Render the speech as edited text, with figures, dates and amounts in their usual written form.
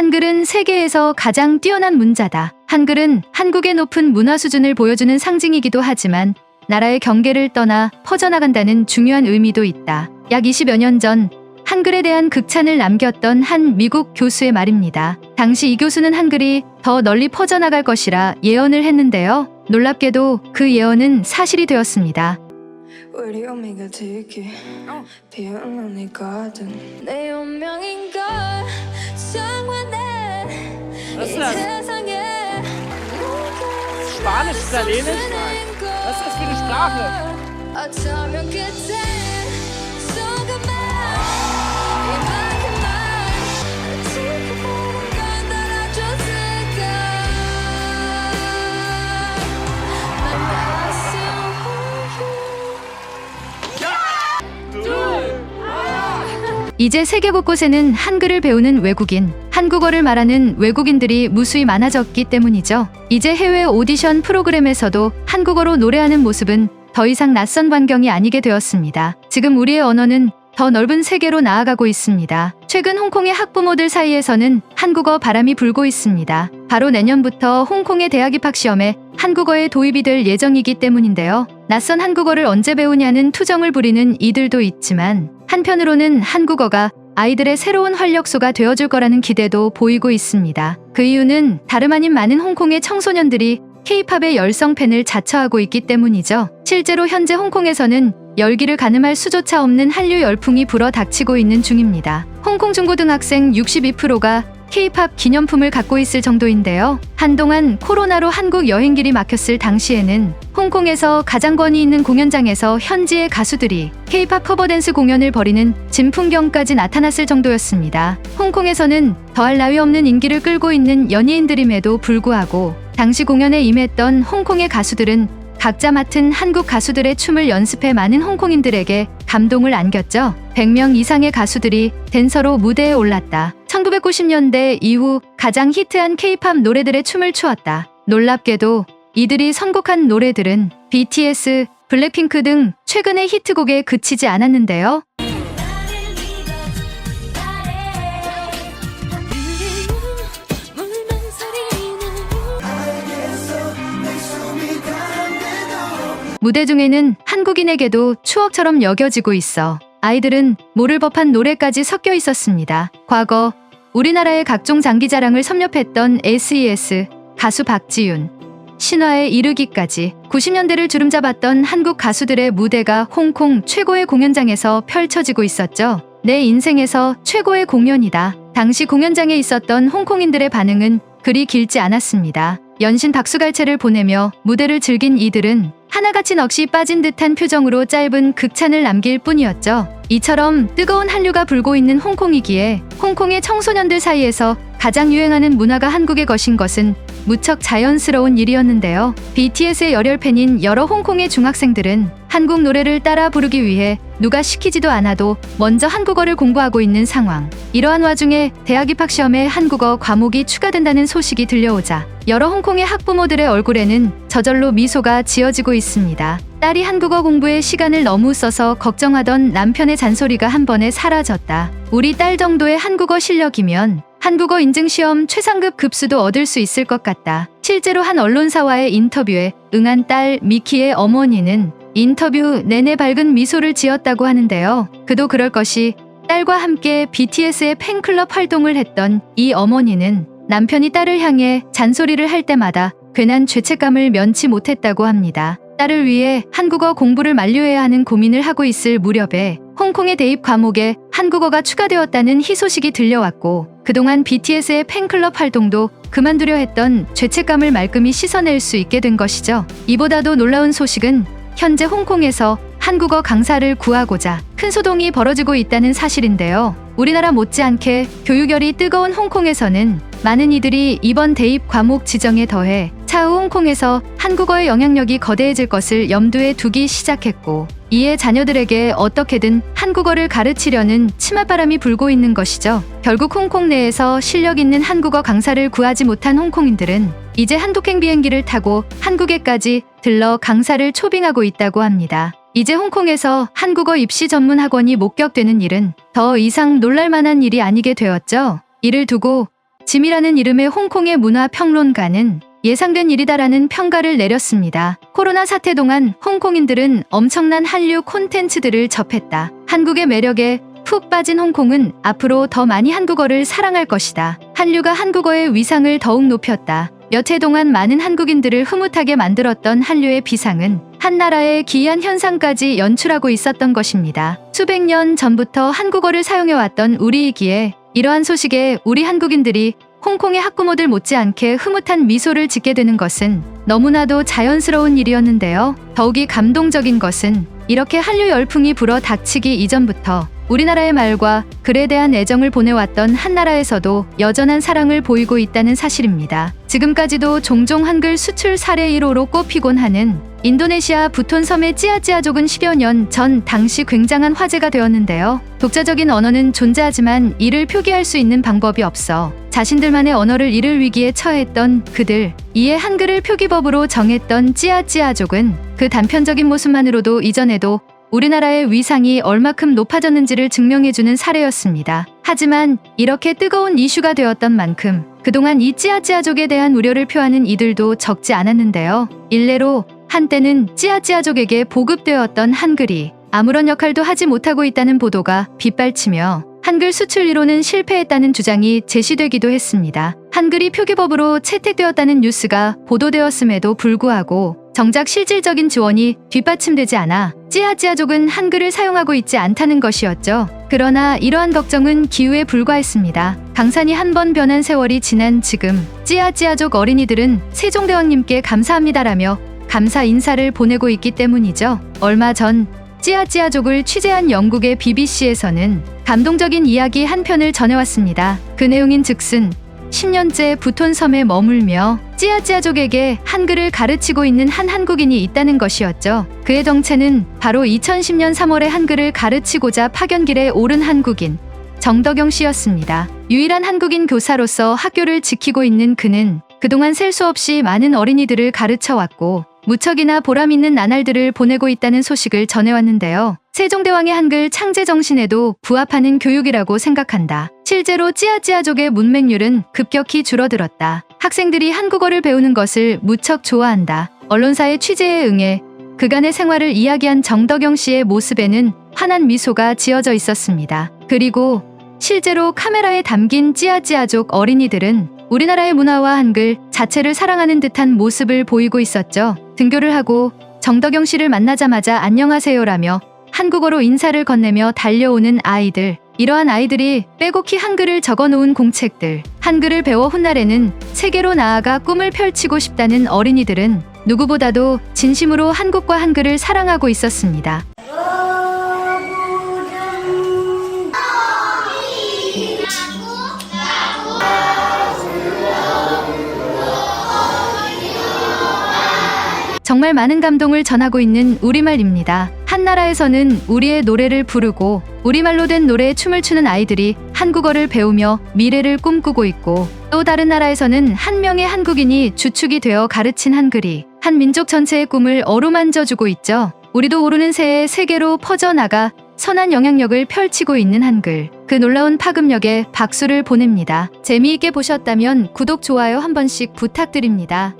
한글은 세계에서 가장 뛰어난 문자다. 한글은 한국의 높은 문화 수준을 보여주는 상징이기도 하지만 나라의 경계를 떠나 퍼져나간다는 중요한 의미도 있다. 약 20여 년 전 한글에 대한 극찬을 남겼던 한 미국 교수의 말입니다. 당시 이 교수는 한글이 더 널리 퍼져나갈 것이라 예언을 했는데요. 놀랍게도 그 예언은 사실이 되었습니다. 우리 어미가 듣기 비오는 이 가든 내 운명인걸 정말 Was ist 이 das? 세상에 Spanisch, Italienisch? Was ist das für eine Sprache? 어쩌면 그때 조금만 이만큼만 지켜보는 건 달아줬을까 난 이제 세계 곳곳에는 한글을 배우는 외국인, 한국어를 말하는 외국인들이 무수히 많아졌기 때문이죠. 이제 해외 오디션 프로그램에서도 한국어로 노래하는 모습은 더 이상 낯선 광경이 아니게 되었습니다. 지금 우리의 언어는 더 넓은 세계로 나아가고 있습니다. 최근 홍콩의 학부모들 사이에서는 한국어 바람이 불고 있습니다. 바로 내년부터 홍콩의 대학 입학 시험에 한국어의 도입이 될 예정이기 때문인데요. 낯선 한국어를 언제 배우냐는 투정을 부리는 이들도 있지만 한편으로는 한국어가 아이들의 새로운 활력소가 되어줄 거라는 기대도 보이고 있습니다. 그 이유는 다름 아닌 많은 홍콩의 청소년들이 K-팝의 열성팬을 자처하고 있기 때문이죠. 실제로 현재 홍콩에서는 열기를 가늠할 수조차 없는 한류 열풍이 불어닥치고 있는 중입니다. 홍콩 중고등학생 62%가 K-팝 기념품을 갖고 있을 정도인데요. 한동안 코로나로 한국 여행길이 막혔을 당시에는 홍콩에서 가장 권위 있는 공연장에서 현지의 가수들이 K-팝 커버댄스 공연을 벌이는 진풍경까지 나타났을 정도였습니다. 홍콩에서는 더할 나위 없는 인기를 끌고 있는 연예인들임에도 불구하고 당시 공연에 임했던 홍콩의 가수들은 각자 맡은 한국 가수들의 춤을 연습해 많은 홍콩인들에게 감동을 안겼죠. 100명 이상의 가수들이 댄서로 무대에 올랐다. 1990년대 이후 가장 히트한 K-팝 노래들의 춤을 추었다. 놀랍게도 이들이 선곡한 노래들은 BTS, 블랙핑크 등 최근의 히트곡에 그치지 않았는데요. 무대 중에는 한국인에게도 추억처럼 여겨지고 있어 아이들은 모를 법한 노래까지 섞여 있었습니다. 과거 우리나라의 각종 장기자랑을 섭렵했던 SES, 가수 박지윤, 신화에 이르기까지 90년대를 주름잡았던 한국 가수들의 무대가 홍콩 최고의 공연장에서 펼쳐지고 있었죠. 내 인생에서 최고의 공연이다. 당시 공연장에 있었던 홍콩인들의 반응은 그리 길지 않았습니다. 연신 박수갈채를 보내며 무대를 즐긴 이들은 하나같이 넋이 빠진 듯한 표정으로 짧은 극찬을 남길 뿐이었죠. 이처럼 뜨거운 한류가 불고 있는 홍콩이기에 홍콩의 청소년들 사이에서 가장 유행하는 문화가 한국의 것인 것은 무척 자연스러운 일이었는데요. BTS의 열혈 팬인 여러 홍콩의 중학생들은 한국 노래를 따라 부르기 위해 누가 시키지도 않아도 먼저 한국어를 공부하고 있는 상황. 이러한 와중에 대학 입학 시험에 한국어 과목이 추가된다는 소식이 들려오자 여러 홍콩의 학부모들의 얼굴에는 저절로 미소가 지어지고 있습니다. 딸이 한국어 공부에 시간을 너무 써서 걱정하던 남편의 잔소리가 한 번에 사라졌다. 우리 딸 정도의 한국어 실력이면 한국어 인증시험 최상급 급수도 얻을 수 있을 것 같다. 실제로 한 언론사와의 인터뷰에 응한 딸 미키의 어머니는 인터뷰 내내 밝은 미소를 지었다고 하는데요. 그도 그럴 것이 딸과 함께 BTS의 팬클럽 활동을 했던 이 어머니는 남편이 딸을 향해 잔소리를 할 때마다 괜한 죄책감을 면치 못했다고 합니다. 딸을 위해 한국어 공부를 만료해야 하는 고민을 하고 있을 무렵에 홍콩의 대입 과목에 한국어가 추가되었다는 희소식이 들려왔고 그동안 BTS의 팬클럽 활동도 그만두려 했던 죄책감을 말끔히 씻어낼 수 있게 된 것이죠. 이보다도 놀라운 소식은 현재 홍콩에서 한국어 강사를 구하고자 큰 소동이 벌어지고 있다는 사실인데요. 우리나라 못지않게 교육열이 뜨거운 홍콩에서는 많은 이들이 이번 대입 과목 지정에 더해 차후 홍콩에서 한국어의 영향력이 거대해질 것을 염두에 두기 시작했고 이에 자녀들에게 어떻게든 한국어를 가르치려는 치맛바람이 불고 있는 것이죠. 결국 홍콩 내에서 실력 있는 한국어 강사를 구하지 못한 홍콩인들은 이제 한독행 비행기를 타고 한국에까지 들러 강사를 초빙하고 있다고 합니다. 이제 홍콩에서 한국어 입시 전문 학원이 목격되는 일은 더 이상 놀랄만한 일이 아니게 되었죠. 이를 두고 짐이라는 이름의 홍콩의 문화 평론가는 예상된 일이다라는 평가를 내렸습니다. 코로나 사태 동안 홍콩인들은 엄청난 한류 콘텐츠들을 접했다. 한국의 매력에 푹 빠진 홍콩은 앞으로 더 많이 한국어를 사랑할 것이다. 한류가 한국어의 위상을 더욱 높였다. 몇 해 동안 많은 한국인들을 흐뭇하게 만들었던 한류의 비상은 한 나라의 기이한 현상까지 연출하고 있었던 것입니다. 수백 년 전부터 한국어를 사용해왔던 우리이기에 이러한 소식에 우리 한국인들이 홍콩의 학부모들 못지않게 흐뭇한 미소를 짓게 되는 것은 너무나도 자연스러운 일이었는데요. 더욱이 감동적인 것은 이렇게 한류 열풍이 불어 닥치기 이전부터 우리나라의 말과 글에 대한 애정을 보내왔던 한나라에서도 여전한 사랑을 보이고 있다는 사실입니다. 지금까지도 종종 한글 수출 사례 1호로 꼽히곤 하는 인도네시아 부톤섬의 찌아찌아족은 10여 년 전 당시 굉장한 화제가 되었는데요. 독자적인 언어는 존재하지만 이를 표기할 수 있는 방법이 없어 자신들만의 언어를 잃을 위기에 처했던 그들, 이에 한글을 표기법으로 정했던 찌아찌아족은 그 단편적인 모습만으로도 이전에도 우리나라의 위상이 얼마큼 높아졌는지를 증명해주는 사례였습니다. 하지만 이렇게 뜨거운 이슈가 되었던 만큼 그동안 이 찌아찌아족에 대한 우려를 표하는 이들도 적지 않았는데요. 일례로 한때는 찌아찌아족에게 보급되었던 한글이 아무런 역할도 하지 못하고 있다는 보도가 빗발치며 한글 수출 1호는 실패했다는 주장이 제시되기도 했습니다. 한글이 표기법으로 채택되었다는 뉴스가 보도되었음에도 불구하고 정작 실질적인 지원이 뒷받침되지 않아 찌아찌아족은 한글을 사용하고 있지 않다는 것이었죠. 그러나 이러한 걱정은 기우에 불과했습니다. 강산이 한 번 변한 세월이 지난 지금 찌아찌아족 어린이들은 세종대왕님께 감사합니다라며 감사 인사를 보내고 있기 때문이죠. 얼마 전 찌아찌아족을 취재한 영국의 BBC에서는 감동적인 이야기 한 편을 전해왔습니다. 그 내용인 즉슨 10년째 부톤섬에 머물며 찌아찌아족에게 한글을 가르치고 있는 한 한국인이 있다는 것이었죠. 그의 정체는 바로 2010년 3월에 한글을 가르치고자 파견길에 오른 한국인 정덕영 씨였습니다. 유일한 한국인 교사로서 학교를 지키고 있는 그는 그동안 셀 수 없이 많은 어린이들을 가르쳐왔고 무척이나 보람있는 나날들을 보내고 있다는 소식을 전해왔는데요. 세종대왕의 한글 창제 정신에도 부합하는 교육이라고 생각한다. 실제로 찌아찌아족의 문맹률은 급격히 줄어들었다. 학생들이 한국어를 배우는 것을 무척 좋아한다. 언론사의 취재에 응해 그간의 생활을 이야기한 정덕영 씨의 모습에는 환한 미소가 지어져 있었습니다. 그리고 실제로 카메라에 담긴 찌아찌아족 어린이들은 우리나라의 문화와 한글 자체를 사랑하는 듯한 모습을 보이고 있었죠. 등교를 하고 정덕영 씨를 만나자마자 안녕하세요라며 한국어로 인사를 건네며 달려오는 아이들. 이러한 아이들이 빼곡히 한글을 적어놓은 공책들. 한글을 배워 훗날에는 세계로 나아가 꿈을 펼치고 싶다는 어린이들은 누구보다도 진심으로 한국과 한글을 사랑하고 있었습니다. 정말 많은 감동을 전하고 있는 우리말입니다. 한나라에서는 우리의 노래를 부르고 우리말로 된 노래에 춤을 추는 아이들이 한국어를 배우며 미래를 꿈꾸고 있고, 또 다른 나라에서는 한 명의 한국인이 주축이 되어 가르친 한글이 한 민족 전체의 꿈을 어루만져주고 있죠. 우리도 오르는 새에 세계로 퍼져나가 선한 영향력을 펼치고 있는 한글. 그 놀라운 파급력에 박수를 보냅니다. 재미있게 보셨다면 구독, 좋아요 한 번씩 부탁드립니다.